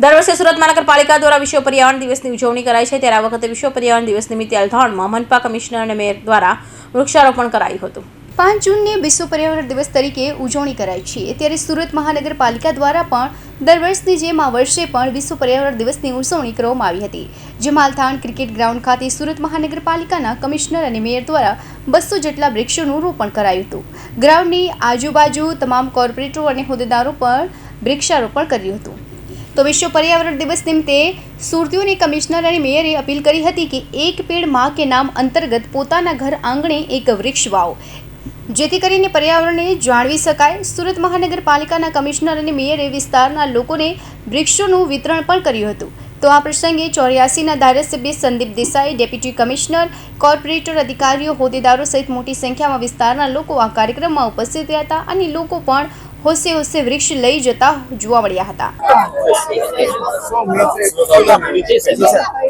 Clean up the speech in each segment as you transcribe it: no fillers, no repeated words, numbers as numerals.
દર વર્ષે સુરત મહાનગરપાલિકા દ્વારા વિશ્વ પર્યાવરણ દિવસની ઉજવણી કરાય છે, ત્યારે આ વખતે વિશ્વ પર્યાવરણ દિવસ નિમિત્તે અલથાણમાં મનપા કમિશનર અને મેયર દ્વારા વૃક્ષારોપણ કરાયું હતું। 5 જૂનને વિશ્વ પર્યાવરણ દિવસ તરીકે ઉજવણી કરાય છે, ત્યારે સુરત મહાનગરપાલિકા દ્વારા પણ દર વર્ષની જેમ આ વર્ષે પણ વિશ્વ પર્યાવરણ દિવસની ઉજવણી કરવામાં આવી હતી, જેમાં અલથાણ ક્રિકેટ ગ્રાઉન્ડ ખાતે સુરત મહાનગરપાલિકાના કમિશનર અને મેયર દ્વારા 200 જેટલા વૃક્ષોનું રોપણ કરાયું હતું। ગ્રાઉન્ડની આજુબાજુ તમામ કોર્પોરેટરો અને હોદ્દેદારો પણ વૃક્ષારોપણ કર્યું હતું। તો વિશ્વ પર્યાવરણ દિવસ નિમિત્તે સુરતીઓને કમિશનર અને મેયરે અપીલ કરી હતી કે એક પેડ માં કે નામ અંતર્ગત પોતાના ઘર આંગણે એક વૃક્ષ વાવો, જેથી કરીને પર્યાવરણને જાળવી શકાય। સુરત મહાનગરપાલિકાના કમિશનર અને મેયરે વિસ્તારના લોકોને વૃક્ષોનું વિતરણ પણ કર્યું હતું। તો આ પ્રસંગે 84ના ધારાસભ્ય Sandeep Desai, deputy commissioner, corporator, અધિકારીઓ, હોદ્દેદારો સહિત મોટી સંખ્યામાં વિસ્તારના લોકો આ કાર્યક્રમમાં ઉપસ્થિત રહ્યા હતા અને લોકો પણ હોશે હોશે વૃક્ષ લઈ જતા જોવા મળ્યા હતા।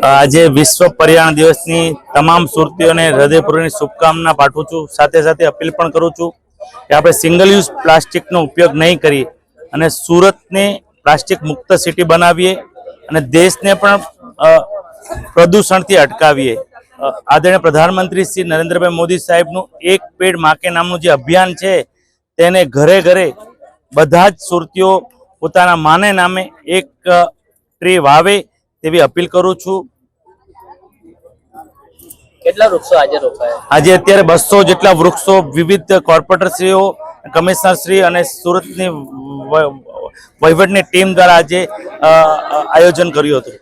આજે વિશ્વ પર્યાવરણ દિવસની તમામ સુરતીઓને હૃદયપૂર્વકની શુભકામના પાઠવું છું। સાથે સાથે અપીલ પણ કરું છું કે આપણે સિંગલ યુઝ પ્લાસ્ટિકનો ઉપયોગ નહીં કરી અને સુરતને પ્લાસ્ટિક મુક્ત સિટી બનાવીએ અને દેશને પણ પ્રદૂષણથી અટકાવીએ। આદરણીય પ્રધાનમંત્રી શ્રી નરેન્દ્રભાઈ મોદી સાહેબનું એક પેડ માં કે નામનું જે અભિયાન છે તેને ઘરે ઘરે બધા જ સુરતીઓ પોતાના માને નામે એક ટ્રી વાવે તેવી અપીલ કરું છું। કેટલા વૃક્ષો આજે રોપાયા? આજે અત્યારે 200 જેટલા વૃક્ષો વિવિધ કોર્પોરેટરશ્રીઓ, કમિશનરશ્રી અને સુરતની વહીવટની ટીમ દ્વારા આજે આયોજન કર્યું હતું।